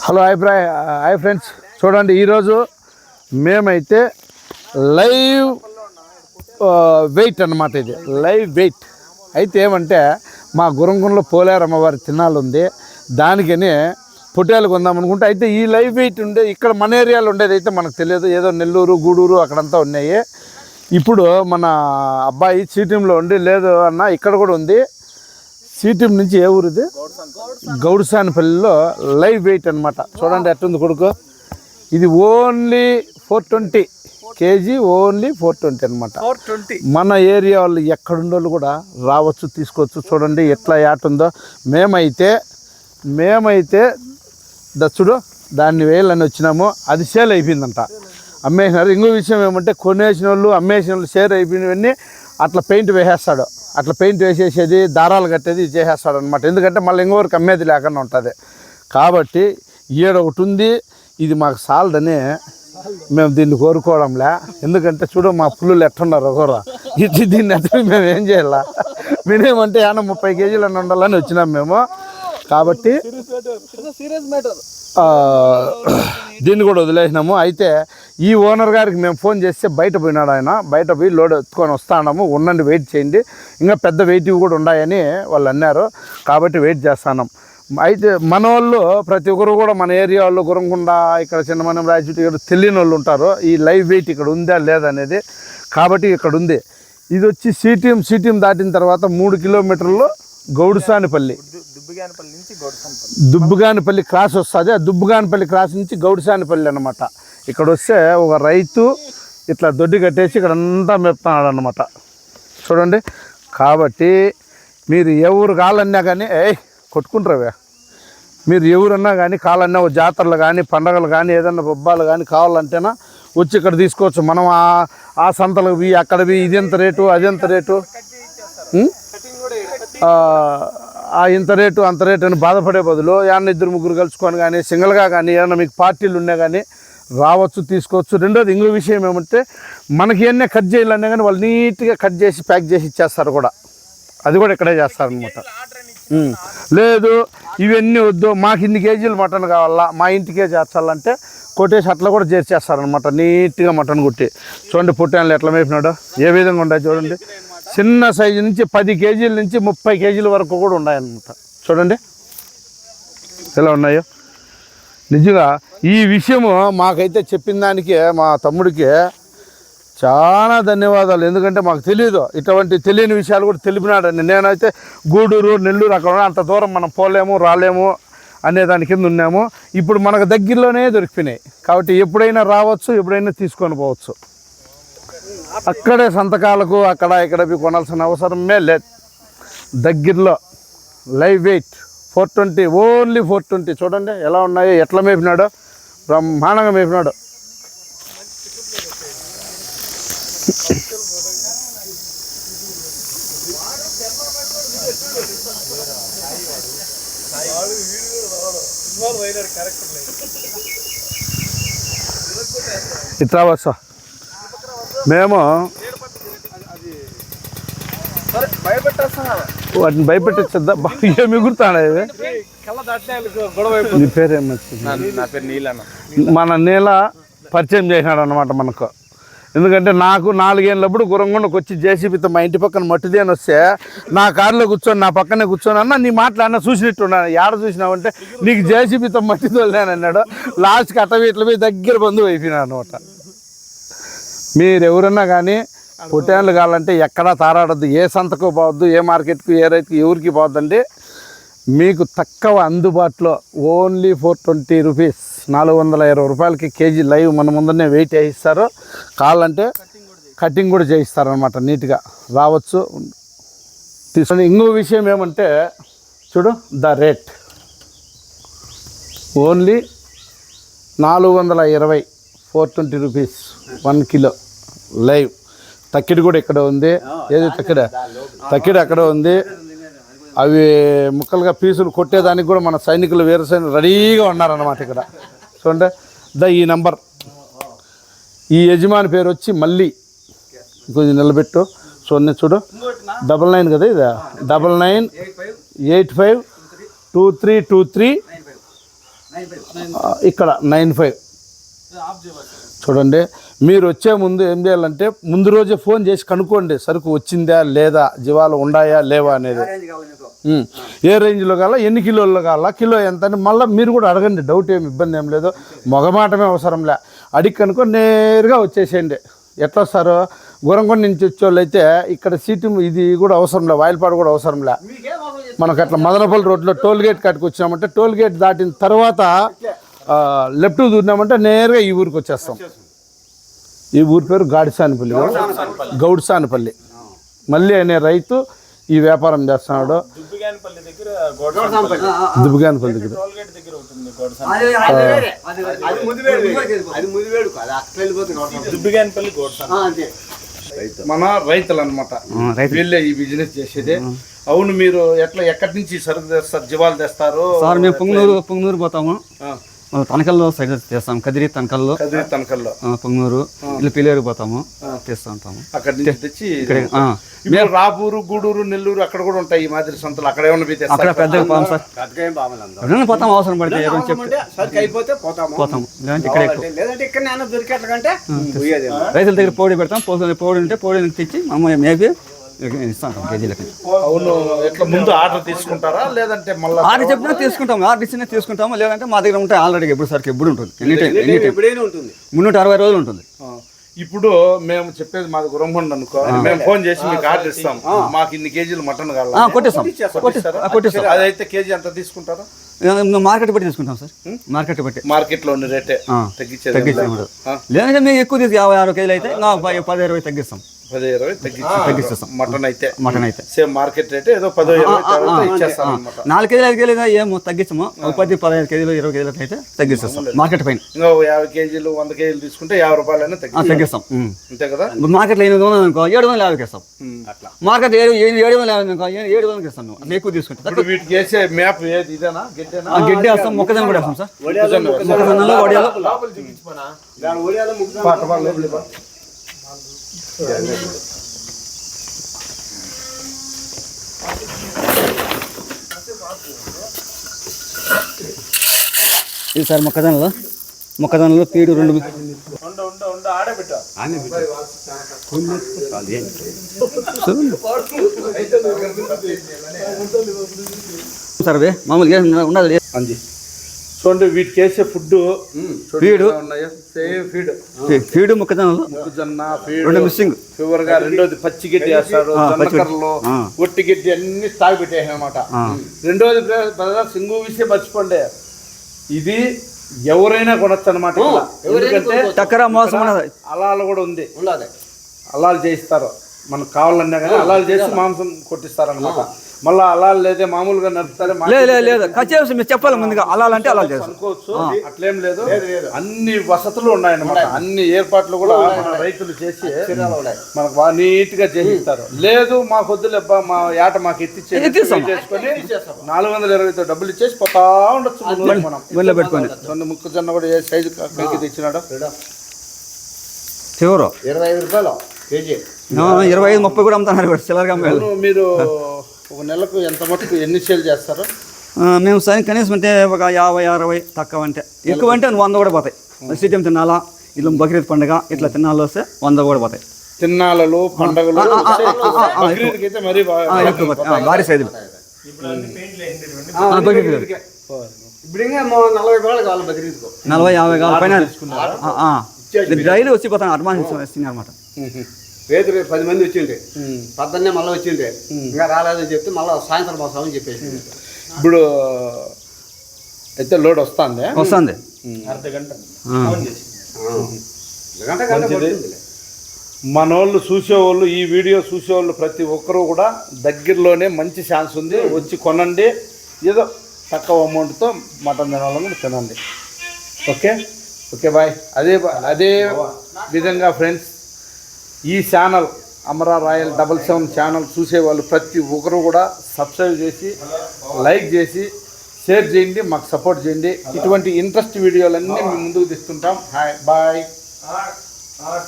Hello hi friends, చూడండి ఈరోజు మేమైతే లైవ్ వెయిట్ అన్నమాట. ఇది లైవ్ వెయిట్ అయితే ఏమంటే మా గురంగుంలో పోలేరమ్మ వారి తిన్నాళ్ళు ఉంది, దానికని పొట్టేలు కొందామనుకుంటే అయితే ఈ లైవ్ వెయిట్ ఉండే ఇక్కడ మన ఏరియాలో ఉండేది అయితే మనకు తెలియదు, ఏదో నెల్లూరు గూడూరు అక్కడంతా ఉన్నాయి. ఇప్పుడు మన అబ్బాయి సీటీఎంలో ఉండి లేదు అన్న ఇక్కడ కూడా ఉంది. సీటీఎం నుంచి ఏ ఊరు ఇది? గౌడ్సానిపల్లిలో లైవ్ వెయిట్ అనమాట. చూడండి ఎట్టుంది కొడుకు. ఇది ఓన్లీ 420 కేజీ, ఓన్లీ 420 అనమాట. మన ఏరియా వాళ్ళు ఎక్కడుండోళ్ళు కూడా రావచ్చు, తీసుకోవచ్చు. చూడండి ఎట్లా యాటుందో. మేమైతే దచ్చుడు దాన్ని వేయాలని వచ్చినాము, అది సేల్ అయిపోయిందంట, అమ్మేసినారు. ఇంకో విషయం ఏమంటే కొనేసిన వాళ్ళు అమ్మేసిన వాళ్ళు షేర్ అయిపోయినవన్నీ అట్లా పెయింట్ వేసేస్తాడు, అట్లా పెయింట్ వేసేసేది దారాలు కట్టేది చేసేస్తాడు అనమాట. ఎందుకంటే మళ్ళీ ఇంకోరికి అమ్మేది లేకుండా ఉంటుంది కాబట్టి ఈడ ఒకటి ఉంది. ఇది మాకు సాలదని మేము దీన్ని కోరుకోవడంలే, ఎందుకంటే చూడు మా పుల్లులు ఎట్టున్నారు కూర ఇచ్చి దీన్ని ఎత్తి మేము ఏం చేయాల, మినిమం 30 కేజీలు అని ఉండాలని వచ్చినాం మేము. కాబట్టి దీన్ని కూడా వదిలేసినాము. అయితే ఈ ఓనర్ గారికి మేము ఫోన్ చేస్తే బయట పోయినాడు ఆయన, బయట పోయి లోడ్ ఎత్తుకొని వస్తాము, ఉండండి వెయిట్ చేయండి, ఇంకా పెద్ద వెయిట్ కూడా ఉన్నాయని వాళ్ళు అన్నారు, కాబట్టి వెయిట్ చేస్తున్నాం. అయితే మన వాళ్ళు ప్రతి ఒక్కరు కూడా మన ఏరియా వాళ్ళు గురంకొండ ఇక్కడ చిన్నమనం రాయచూటి ఇక్కడ తెలియని వాళ్ళు ఉంటారు ఈ లైవ్ వెయిట్ ఇక్కడ ఉందా లేదనేది. కాబట్టి ఇక్కడ ఉంది. ఇది వచ్చి సీటీఎం దాటిన తర్వాత 3 కిలోమీటర్లు గౌడ్సానిపల్లి, దుబ్బుగానిపల్లి క్రాస్ వస్తుంది. ఆ దుబ్బుగానిపల్లి క్రాస్ నుంచి గౌడ్సానిపల్లి అనమాట. ఇక్కడ వస్తే ఒక రైతు ఇట్లా దొడ్డి కట్టేసి ఇక్కడ అంతా మెప్తున్నాడు అనమాట. చూడండి. కాబట్టి మీరు ఎవరు కావాలన్నా కానీ కొట్టుకుంటారు, మీరు ఎవరన్నా కానీ కావాలన్నా జాతరలు కానీ పండగలు కానీ ఏదన్నా బొబ్బాలు కానీ కావాలంటేనా వచ్చి ఇక్కడ తీసుకోవచ్చు. మనం ఆ సంతలకు పోయి అక్కడ పోయి ఇది ఎంత రేటు అది ఎంత రేటు ఇంత రేటు అంత రేటు అని బాధపడే బదులు ఏమన్నా 2-3 కలుసుకొని కానీ సింగిల్గా కానీ ఏమన్నా మీకు పార్టీలు ఉన్నా కానీ రావచ్చు, తీసుకోవచ్చు. రెండోది ఇంకో విషయం ఏమంటే మనకి ఏమన్నా కట్ చేయాలన్నా కానీ వాళ్ళు నీట్గా కట్ చేసి ప్యాక్ చేసి ఇచ్చేస్తారు కూడా, అది కూడా ఇక్కడే చేస్తారనమాట. లేదు ఇవన్నీ వద్దు మాకు ఇన్ని కేజీలు మటన్ కావాలా మా ఇంటికే చేర్చాలంటే కొట్టేసి అట్లా కూడా చేర్చేస్తారనమాట, నీట్గా మటన్ కొట్టి. చూడండి పొట్టేళ్ళు ఎట్లా మేపినాడు, ఏ విధంగా ఉంటాయి చూడండి. చిన్న సైజు నుంచి 10 కేజీల నుంచి 30 కేజీల వరకు కూడా ఉన్నాయన్నమాట. చూడండి ఎలా ఉన్నాయో. నిజంగా ఈ విషయము మాకైతే చెప్పిన దానికి మా తమ్ముడికి చాలా ధన్యవాదాలు. ఎందుకంటే మాకు తెలియదు, ఇటువంటి తెలియని విషయాలు కూడా తెలిపినాడని. నేనైతే గూడూరు నెల్లూరు అక్కడ అంత దూరం మనం పోలేము రాలేము అనే దాని కింద ఉన్నాము. ఇప్పుడు మనకు దగ్గరలోనే దొరికిపోయినాయి కాబట్టి ఎప్పుడైనా రావచ్చు, ఎప్పుడైనా తీసుకొని పోవచ్చు. అక్కడే సంతకాలకు అక్కడ ఇక్కడ కొనాల్సిన అవసరమే లేదు. దగ్గరలో లైవ్ వెయిట్ 420, ఓన్లీ 420. చూడండి ఎలా ఉన్నాయో, ఎట్లా మేపినాడో, బ్రహ్మాండంగా మేపినాడు. ఇట్లా వస్తా మేము వాటిని భయపెట్టేద్దా ఏమి ఎగురుతాడా? నీ పేరేమొచ్చింది? మన నీల పరిచయం చేసినాడు అనమాట మనకు. ఎందుకంటే నాకు 4 ఏళ్ళప్పుడు గురంగొండకు వచ్చి జేసీబీతో మా ఇంటి పక్కన మట్టిదేని వస్తే నా కారులో కూర్చొని నా పక్కనే కూర్చొని అన్న నీ మాట్లాడినా చూసినట్టున్నాను, ఏడ చూసినావంటే నీకు జేసీబీతో మట్టి తోలేనన్నాడు. లాస్ట్కి అట్టవీట్లు పోయి దగ్గర బంధువు అయిపోయినా అనమాట. మీరు ఎవరన్నా కానీ పొట్టేళ్ళు కావాలంటే ఎక్కడా తారాడద్దు, ఏ సంతకు పోవద్దు, ఏ మార్కెట్కు ఏ రైతుకు ఎవరికి పోవద్దండి. మీకు తక్కువ అందుబాటులో ఓన్లీ 420 రూపీస్, 420 రూపాయలకి కేజీ లైవ్ మన ముందరనే వెయిట్ వేయిస్తారు. కావాలంటే కటింగ్ కూడా చేయిస్తారు అనమాట. నీట్గా రావచ్చు, తీసుకొని. ఇంకో విషయం ఏమంటే చూడు, the rate only 420, 420 rupees 1 kilo live. తక్కిడి కూడా ఇక్కడ ఉంది. ఏది తక్కిడి అక్కడ ఉంది. అవి ముక్కలుగా పీసులు కొట్టేదానికి కూడా మన సైనికులు వేరే సైనికులు రెడీగా ఉన్నారన్నమాట ఇక్కడ. చూడండి ఈ నంబర్, ఈ యజమాని పేరు వచ్చి మళ్ళీ కొంచెం నిలబెట్టు. చూడు 99 కదా, ఇది 99852323 ఇక్కడ 95. చూడండి, మీరు వచ్చే ముందు ఏం చేయాలంటే ముందు రోజే ఫోన్ చేసి కనుక్కోండి సరుకు వచ్చిందా లేదా, జీవాలు ఉన్నాయా లేవా అనేది. ఏ రేంజ్లో కావాలా, ఎన్ని కిలోల్లో కావాలా, కిలో ఎంత అని మళ్ళీ మీరు కూడా అడగండి. డౌట్ ఏమి ఇబ్బంది ఏం లేదు, మొగమాటమే అవసరంలే. అడిగి కనుకో నేరుగా వచ్చేసేయండి. ఎట్లా వస్తారు, గురంకొండ నుంచి వచ్చేవాళ్ళు అయితే ఇక్కడ సీటు ఇది కూడా అవసరంలే, వాయిల్పాడు కూడా అవసరంలే. మనకు అట్లా మదనపల్లి రోడ్లో టోల్ గేట్ కాడికి వచ్చినామంటే టోల్ గేట్ దాటిన తర్వాత లెఫ్ట్ దూరినామంటే నేరుగా ఈ ఊరికి వచ్చేస్తాం. ఈ ఊరి పేరు గాడిసానిపల్లి, గౌడ్సానిపల్లి. మళ్ళీ అనే రైతు ఈ వ్యాపారం చేస్తున్నాడు. దుబ్బిగానిపల్లి దగ్గర మన రైతులు అనమాట, వీళ్ళే ఈ బిజినెస్ చేసేది. అవును, మీరు ఎక్కడి నుంచి సరుకు తెస్తారు, జీవాలు తెస్తారు? సార్ మేము పొంగనూరు పోతాము, తనకల్లో సైడ్ చేస్తాం. కదిరి తనకల్లో పొంగనూరు ఇట్లా పిల్లేరు పోతాము, తెస్తూ ఉంటాము. అక్కడి నుంచి తెచ్చి రాపూరు, గూడూరు, నెల్లూరు అక్కడ కూడా ఉంటాయి ఈ మాదిరి సంతలు. అక్కడ ఏమన్నా అక్కడ పెద్దగా పోతాం సార్, పోతాం అవసరం పడితే పోతాము. లేదంటే రైతుల దగ్గర పౌడి పెడతాం. పౌడి ఉంటే పౌడి తెచ్చి మేబీ ఇస్తాం కేజీలకి. అవును, ఎట్లా ముందు ఆర్డర్ తీసుకుంటారా లేదంటే మళ్ళీ ఆర్డర్ చెప్పినా తీసుకుంటాము, ఆర్డర్ ఇచ్చినా తీసుకుంటాము. లేదంటే మా దగ్గర ఉంటాయి ఆల్రెడీ, ఎప్పుడు సార్ ఎప్పుడు ఉంటుంది, ఎప్పుడైనా ఉంటుంది, 360 రోజులు ఉంటుంది. ఇప్పుడు మేము చెప్పేది మాది గురంకొండ అనుకో, మేము ఫోన్ చేసి మీకు ఆర్డర్ ఇస్తాం, మాకు ఇన్ని కేజీలు మటన్ కావాలి, కొట్టిస్తాం. అదైతే కేజీ అంత తీసుకుంటారా? మార్కెట్ బట్టి తీసుకుంటాం సార్, మార్కెట్ లో రేటే తగ్గించేది. లేదంటే మేము ఎక్కువ తీసి 50-60 కేజీలు అయితే 10-20 తగ్గిస్తాం. 10-20 తగ్గిస్తాం. మటన్ అయితే సేమ్ మార్కెట్ రేట్ ఏదో 10-20 ఇచ్చేస్తాం. 4 కేజీలు 5 కేజీలు ఏమో తగ్గిస్తాము, 10-15 కేజీలు 20 కేజీలు అయితే తగ్గిస్తాం. మార్కెట్ పైన ఇంకా 50 కేజీలు 100 కేజీలు తీసుకుంటే 50 రూపాయలైనా తగ్గిస్తాం, అంతే కదా. మార్కెట్లో 800 అనుకో 750 ఇస్తాం. మార్కెట్ 750 అనుకో 700 ఇస్తాం. నువ్వు ఎక్కువ తీసుకుంటాం. ఇప్పుడు వీటికి వేసే మ్యాప్ ఏది, ఇదేనా? గడ్డి వేస్తాం, మొక్కజొన్న కూడా వేస్తాం సార్. మొక్కజొన్నలో వడియాలు ఇది సార్. మొక్కజొన్నలో పీడు 2 సార్ అవి మామూలుగా ఉండదు. చూడండి, వీటికి వేసే ఫుడ్ ఫీడ్ మొక్కజొన్న ఫీడ్ మిక్సింగ్ ఫీవర్ గా. రెండోది పచ్చి గడ్డి వేస్తారు, జొన్నకర్రలు, ఒట్టి గడ్డి అన్ని తాగి పెట్టేసామన్నమాట. రెండోది సింగు విషయం మర్చిపోండి, ఇది ఎవరైనా కొనొచ్చు అనమాట. ఎందుకంటే అలాలు కూడా ఉంది, అలాలు చేయిస్తారు. మనకు కావాలన్నా కానీ అలాలు చేసి మాంసం కొట్టిస్తారు అనమాట. మళ్ళీ అలాలు లేదే మామూలుగా నడుపుతారు. లేదు మీరు చెప్పాలి ముందుగా అలాలంటే అలా అనుకోవచ్చు, అట్లేం లేదు. అన్ని వసతులు ఉన్నాయన్నమాట, అన్ని ఏర్పాట్లు కూడా మన రైతులు చేసి మనకు బాగా నీట్ గా చేయిస్తారు. లేదు మా కొద్దులేబ్బా మా ఏట మాకు ఎత్తిచ్చేసుకొని 420తో డబ్బులు ఇచ్చేసి పోతా ఉండొచ్చు. మనం పెట్టుకొని ముక్కజొన్న కూడా ఏ సైజు కైకి తెచ్చినాడు, 25 రూపాయలు కేజీ, 25-30 కూడా అమ్ముతున్నారు చిల్లరగా. మీరు ఒక నెలకు ఎంత మటుకు ఎన్ని సేల్ చేస్తారు? మేము సరే కనీసం అంటే ఒక 50-60, తక్కువ అంటే ఎక్కువ అంటే 100 కూడా పోతాయి. సీతం తినాలా, ఇట్లా బక్రీద్ పండుగ ఇట్లా తిన్నాళ్ళు వస్తే 100 కూడా పోతాయి. తిన్నాళ్ళు పండుగలు భారీ సైజులు. ఇప్పుడు 40 కావాలి, 40-50 కావాలి పైన డైలీ వచ్చిపోతాను. అడ్వాన్స్ ఇస్తుంది అనమాట. రేపు 10 మంది వచ్చిండే, పొద్దున్నే మళ్ళీ వచ్చిండే, ఇంకా రాలేదని చెప్తే మళ్ళీ సాయంత్రం వస్తామని చెప్పేసి. ఇప్పుడు అయితే లోడ్ వస్తుంది అర్ధగంట మనోళ్ళు చూసేవాళ్ళు, ఈ వీడియో చూసేవాళ్ళు ప్రతి ఒక్కరూ కూడా దగ్గరలోనే మంచి ఛాన్స్ ఉంది, వచ్చి కొనండి. ఏదో తక్కువ అమౌంట్తో మటన్ తినాలని కూడా తినండి. Okay bye. అదే విధంగా ఫ్రెండ్స్, ఈ ఛానల్ అమరా రాయల్ 77 ఛానల్ చూసేవాళ్ళు ప్రతి ఒక్కరు కూడా సబ్స్క్రైబ్ చేసి, లైక్ చేసి, షేర్ చేయండి, మాకు సపోర్ట్ చేయండి. ఇటువంటి ఇంట్రెస్ట్ వీడియోలన్నీ మేము ముందుకు తీస్తుంటాం. బాయ్.